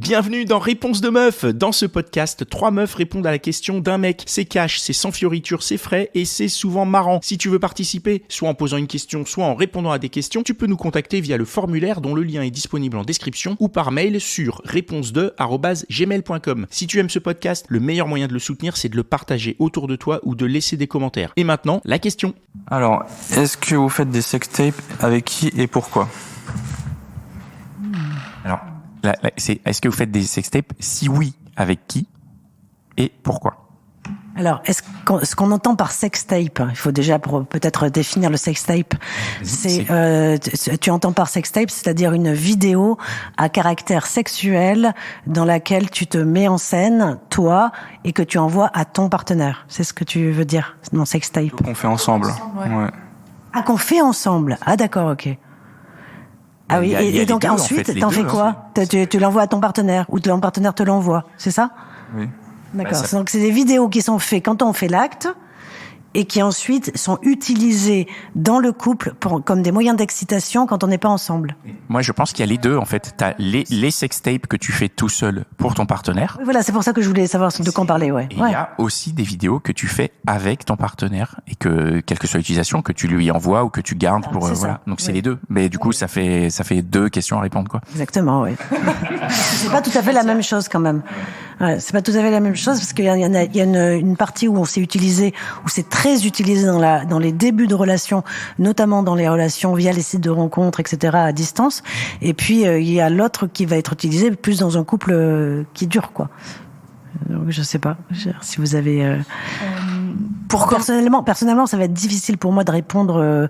Bienvenue dans Réponse de meuf. Dans ce podcast, 3 meufs répondent à la question d'un mec. C'est cash, c'est sans fioriture, c'est frais et c'est souvent marrant. Si tu veux participer, soit en posant une question, soit en répondant à des questions, tu peux nous contacter via le formulaire dont le lien est disponible en description ou par mail sur réponse2@gmail.com. Si tu aimes ce podcast, le meilleur moyen de le soutenir, c'est de le partager autour de toi ou de laisser des commentaires. Et maintenant, la question. Alors, est-ce que vous faites des sextapes, avec qui et pourquoi ? Alors, est-ce que vous faites des sextapes ? Si oui, avec qui et pourquoi ? Alors, ce qu'on entend par sextape, il faut déjà peut-être définir le sextape. Tu entends par sextape, c'est-à-dire une vidéo à caractère sexuel dans laquelle tu te mets en scène, toi, et que tu envoies à ton partenaire. C'est ce que tu veux dire, non sextape. Qu'on fait ensemble. Ouais. Ah, qu'on fait ensemble. Ah, d'accord, ok. Ah oui, et donc deux, ensuite, en fait, t'en fais quoi ? Tu l'envoies à ton partenaire, ou ton partenaire te l'envoie, c'est ça ? Oui. D'accord. Donc c'est des vidéos qui sont faites quand on fait l'acte et qui ensuite sont utilisées dans le couple comme des moyens d'excitation quand on n'est pas ensemble. Moi, je pense qu'il y a les deux, en fait. T'as les sextapes que tu fais tout seul pour ton partenaire. Oui, voilà, c'est pour ça que je voulais savoir de quoi on parlait, ouais. Et il y a aussi des vidéos que tu fais avec ton partenaire et que, quelle que soit l'utilisation, que tu lui envoies ou que tu gardes pour, voilà. Donc c'est les deux. Mais du coup, ça fait 2 questions à répondre, quoi. Exactement, oui. C'est pas tout à fait la même chose, quand même. Ouais, c'est pas tout à fait la même chose parce qu'il y a une partie où on s'est utilisé, où c'est très utilisé dans les débuts de relations, notamment dans les relations via les sites de rencontres, etc., à distance. Et puis il y a l'autre qui va être utilisé plus dans un couple qui dure, quoi. Donc, je sais pas si vous avez. Personnellement, ça va être difficile pour moi de répondre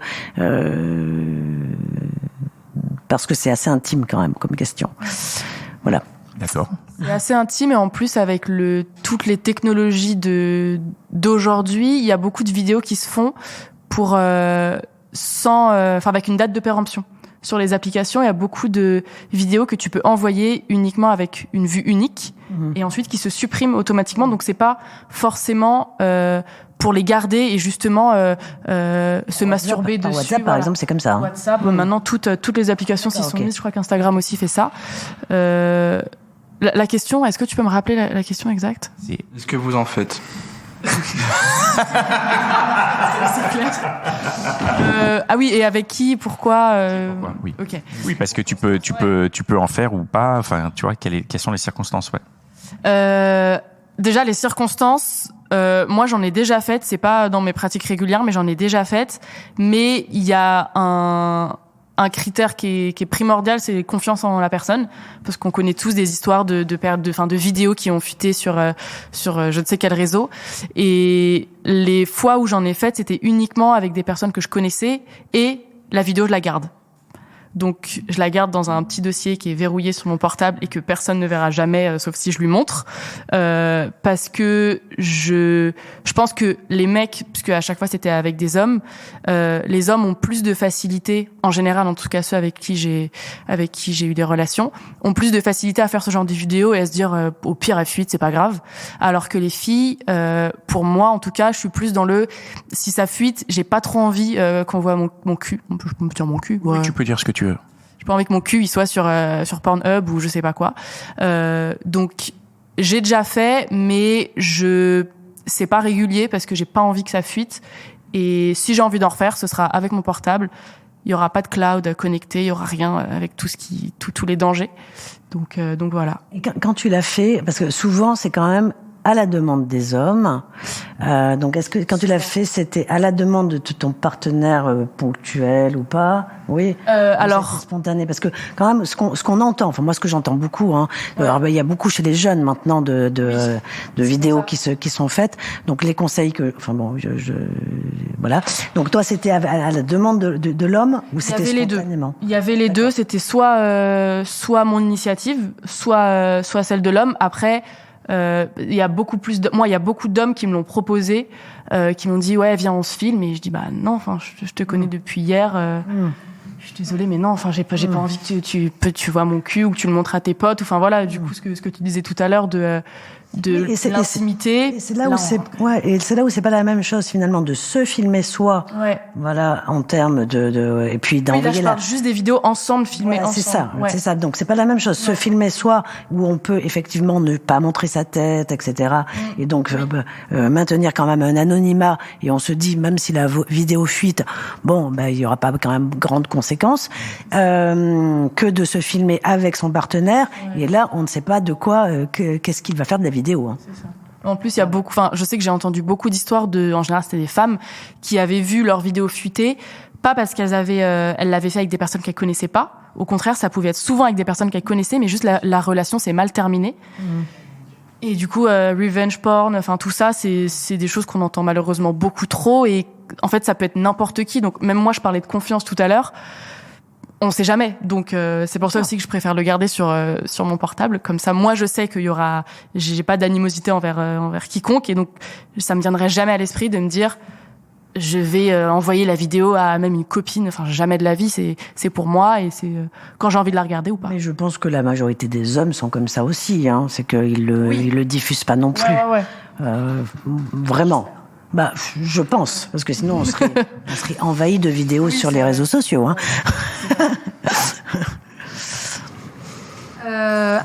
parce que c'est assez intime quand même comme question. Voilà. D'accord. C'est assez intime et en plus avec toutes les technologies d'aujourd'hui, il y a beaucoup de vidéos qui se font pour avec une date de péremption. Sur les applications, il y a beaucoup de vidéos que tu peux envoyer uniquement avec une vue unique et ensuite qui se suppriment automatiquement. Donc c'est pas forcément pour les garder et justement se masturber dessus. WhatsApp, par exemple, c'est comme ça. Hein. WhatsApp, maintenant toutes les applications s'y sont mises. Je crois qu'Instagram aussi fait ça. La question, est-ce que tu peux me rappeler la question exacte ? Est-ce que vous en faites ? C'est clair. Ah oui, et avec qui, pourquoi Oui. Ok. Oui, parce que tu peux en faire ou pas. Enfin, tu vois, quelles sont les circonstances, ouais. Déjà, les circonstances. Moi, j'en ai déjà faites. C'est pas dans mes pratiques régulières, mais j'en ai déjà faites. Mais il y a un critère qui est primordial, c'est confiance en la personne, parce qu'on connaît tous des histoires de vidéos qui ont fuité sur je ne sais quel réseau, et les fois où j'en ai fait, c'était uniquement avec des personnes que je connaissais, et la vidéo, je la garde. Donc, je la garde dans un petit dossier qui est verrouillé sur mon portable et que personne ne verra jamais, sauf si je lui montre. Parce que je pense que les mecs, puisque à chaque fois c'était avec des hommes, les hommes ont plus de facilité, en général, en tout cas ceux avec qui j'ai eu des relations, ont plus de facilité à faire ce genre de vidéos et à se dire, au pire, elle fuite, c'est pas grave. Alors que les filles, pour moi, en tout cas, je suis plus dans si ça fuite, j'ai pas trop envie qu'on voit mon cul. Je peux me dire mon cul. Ouais. Oui, tu peux dire ce que tu veux. J'ai pas envie que mon cul il soit sur Pornhub ou je sais pas quoi. Donc j'ai déjà fait, mais c'est pas régulier parce que j'ai pas envie que ça fuite. Et si j'ai envie d'en refaire, ce sera avec mon portable. Il y aura pas de cloud connecté, il y aura rien avec tous les dangers. Donc voilà. Et quand tu l'as fait, parce que souvent c'est quand même à la demande des hommes. Donc, est-ce que quand tu l'as fait, c'était à la demande de ton partenaire ponctuel ou pas ? Oui. Alors spontané, parce que quand même, ce qu'on entend, enfin moi, ce que j'entends beaucoup, hein. Ouais. Alors, il y a beaucoup chez les jeunes maintenant de vidéos qui sont faites. Donc, les conseils voilà. Donc, toi, c'était à la demande de l'homme ou c'était spontanément ? Il y avait les deux. C'était soit mon initiative, soit celle de l'homme. Après. Il y a beaucoup d'hommes qui me l'ont proposé, qui m'ont dit ouais viens on se filme, et je dis bah non, enfin je te connais depuis hier, je suis désolée mais non, enfin j'ai pas envie que tu vois mon cul ou que tu le montres à tes potes, enfin voilà, du coup ce que tu disais tout à l'heure l'intimité. Et c'est là où c'est pas la même chose finalement de se filmer soi. Voilà, en termes et puis d'envoyer là, je parle juste des vidéos ensemble, filmées ensemble. C'est ça. Donc c'est pas la même chose. Se filmer soi, où on peut effectivement ne pas montrer sa tête, etc. Et donc maintenir quand même un anonymat. Et on se dit, même si la vidéo fuite, il y aura pas quand même grande conséquence, que de se filmer avec son partenaire. Et là, on ne sait pas de quoi, qu'est-ce qu'il va faire de la vidéo. C'est ça. En plus, il y a je sais que j'ai entendu beaucoup d'histoires en général, c'était des femmes qui avaient vu leur vidéo fuiter, pas parce qu'elles l'avaient fait avec des personnes qu'elles connaissaient pas. Au contraire, ça pouvait être souvent avec des personnes qu'elles connaissaient, mais juste la relation s'est mal terminée. Et du coup, revenge porn, tout ça, c'est des choses qu'on entend malheureusement beaucoup trop. Et en fait, ça peut être n'importe qui. Donc, même moi, je parlais de confiance tout à l'heure. On sait jamais. Donc, c'est pour ça aussi que je préfère le garder sur mon portable. Comme ça, moi, je sais j'ai pas d'animosité envers quiconque. Et donc, ça me viendrait jamais à l'esprit de me dire, je vais envoyer la vidéo à même une copine. Jamais de la vie. C'est pour moi et c'est quand j'ai envie de la regarder ou pas. Mais je pense que la majorité des hommes sont comme ça aussi. C'est qu'ils le diffusent pas non plus. Vraiment. Je pense, parce que sinon on serait envahi de vidéos sur les réseaux sociaux.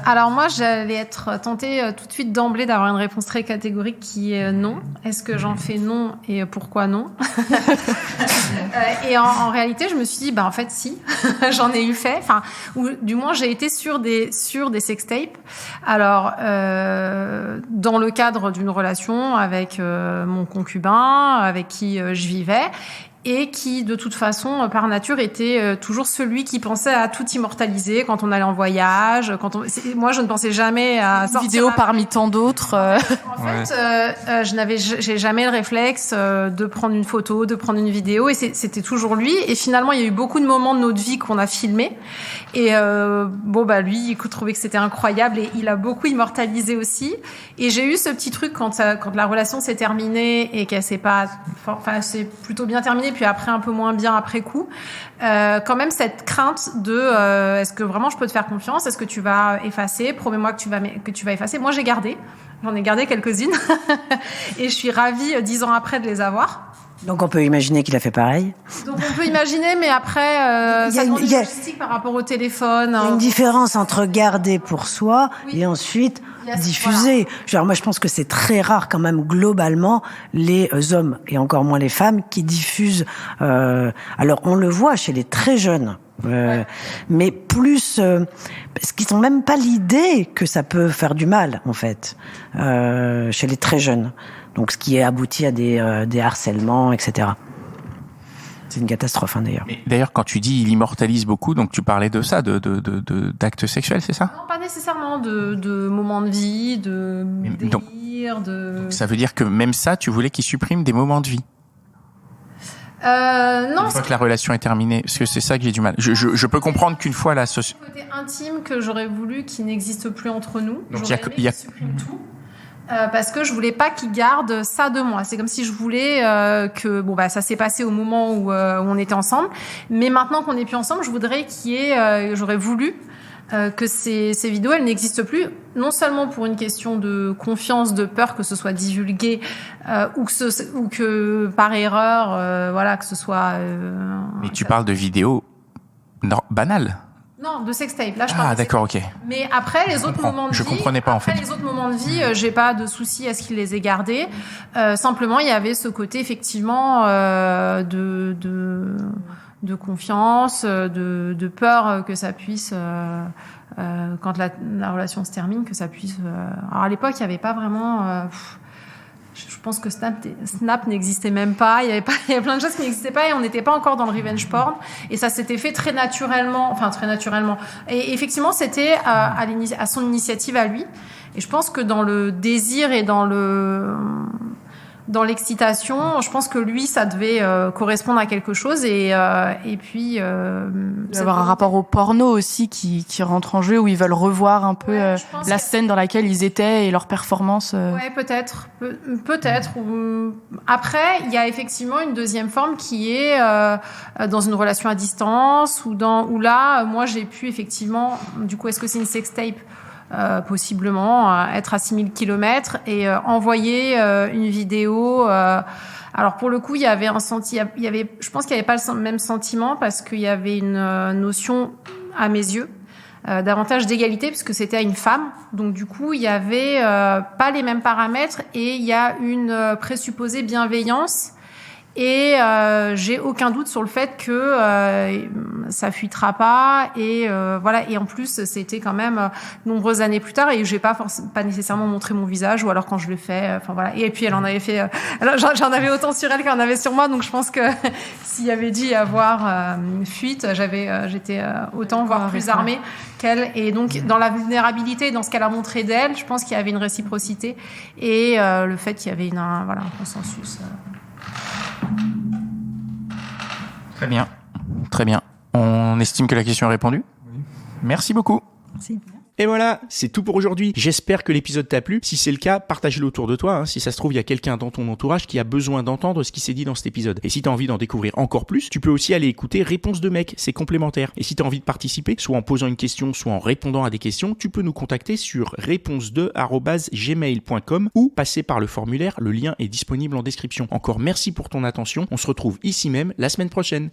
Alors moi, j'allais être tentée tout de suite d'emblée d'avoir une réponse très catégorique qui est non. Est-ce que j'en fais non et pourquoi non? Et en réalité, je me suis dit, en fait, si, j'en ai eu fait. Ou du moins, j'ai été sur des sextapes. Alors, dans le cadre d'une relation avec mon concubin, avec qui je vivais. Et qui, de toute façon, par nature, était toujours celui qui pensait à tout immortaliser quand on allait en voyage. Moi, je ne pensais jamais à sortir vidéo parmi tant d'autres. En fait, j'ai jamais le réflexe de prendre une photo, de prendre une vidéo, et c'était toujours lui. Et finalement, il y a eu beaucoup de moments de notre vie qu'on a filmés. Et lui, il trouvait que c'était incroyable, et il a beaucoup immortalisé aussi. Et j'ai eu ce petit truc quand la relation s'est terminée et qu'elle s'est pas, c'est plutôt bien terminé. Puis après un peu moins bien après coup, quand même cette crainte de est-ce que vraiment je peux te faire confiance, est-ce que tu vas effacer, promets-moi que tu vas effacer. Moi j'en ai gardé quelques-unes et je suis ravie 10 ans après de les avoir. Donc on peut imaginer qu'il a fait pareil. Donc on peut imaginer, mais après ça demande une logistique par rapport au téléphone. Il y a une différence entre garder pour soi et ensuite diffuser. Voilà. Moi je pense que c'est très rare quand même globalement les hommes et encore moins les femmes qui diffusent. Alors on le voit chez les très jeunes. Mais plus parce qu'ils n'ont même pas l'idée que ça peut faire du mal en fait chez les très jeunes. Donc ce qui est abouti à des harcèlements, etc. C'est une catastrophe d'ailleurs. Mais d'ailleurs, quand tu dis il immortalise beaucoup, donc tu parlais de ça, d'actes sexuels, c'est ça? Non, pas nécessairement de moments de vie, de délire, donc ça veut dire que même ça, tu voulais qu'il supprime des moments de vie? Non. Une fois que la relation est terminée, parce que c'est ça que j'ai du mal. Je peux comprendre qu'une fois la société. Le côté intime que j'aurais voulu qu'il n'existe plus entre nous. Donc j'aurais aimé qu'il supprime tout. Parce que je voulais pas qu'il garde ça de moi. C'est comme si je voulais que ça s'est passé au moment où on était ensemble, mais maintenant qu'on n'est plus ensemble, je voudrais j'aurais voulu que ces vidéos elles n'existent plus, non seulement pour une question de confiance, de peur que ce soit divulgué ou que par erreur que ce soit mais tu parles de vidéos banales. Non, de sextape. Là, je parle. Ah, d'accord, ok. Mais après, les autres moments de vie. Je comprenais pas, en fait. Après, les autres moments de vie, j'ai pas de souci à ce qu'il les ait gardés. Simplement, il y avait ce côté, effectivement, de confiance, de peur que ça puisse, quand la relation se termine, que ça puisse, alors, à l'époque, il y avait pas vraiment, je pense que Snap n'existait même pas. Il y avait plein de choses qui n'existaient pas et on n'était pas encore dans le revenge porn. Et ça s'était fait très naturellement. Et effectivement, c'était à son initiative à lui. Et je pense que dans le désir et dans dans l'excitation, je pense que lui, ça devait correspondre à quelque chose et puis il doit y avoir un rapport au porno aussi qui rentre en jeu, où ils veulent revoir un peu la scène dans laquelle ils étaient et leur performance. Ouais, peut-être. Après, il y a effectivement une deuxième forme qui est dans une relation à distance où là, moi, j'ai pu effectivement. Du coup, est-ce que c'est une sextape? possiblement être à 6000 km et envoyer une vidéo. Alors pour le coup, il y avait je pense qu'il n'y avait pas le même sentiment parce qu'il y avait une notion, à mes yeux, davantage d'égalité puisque c'était à une femme. Donc du coup, il y avait pas les mêmes paramètres et il y a une présupposée bienveillance. Et j'ai aucun doute sur le fait que ça fuitera pas et voilà. Et en plus, c'était quand même nombreuses années plus tard et j'ai pas nécessairement montré mon visage ou alors quand je le fais. Enfin voilà. Et puis elle en avait fait. J'en avais autant sur elle qu'elle en avait sur moi. Donc je pense que s'il y avait dû y avoir une fuite, j'étais autant voire plus armée qu'elle. Et donc dans la vulnérabilité, dans ce qu'elle a montré d'elle, je pense qu'il y avait une réciprocité et le fait qu'il y avait un consensus. Très bien. Très bien. On estime que la question est répondue. Oui. Merci beaucoup. Merci. Et voilà, c'est tout pour aujourd'hui. J'espère que l'épisode t'a plu. Si c'est le cas, partage-le autour de toi. Si ça se trouve, il y a quelqu'un dans ton entourage qui a besoin d'entendre ce qui s'est dit dans cet épisode. Et si t'as envie d'en découvrir encore plus, tu peux aussi aller écouter Réponse de mec, c'est complémentaire. Et si t'as envie de participer, soit en posant une question, soit en répondant à des questions, tu peux nous contacter sur réponse2@gmail.com ou passer par le formulaire. Le lien est disponible en description. Encore merci pour ton attention. On se retrouve ici même la semaine prochaine.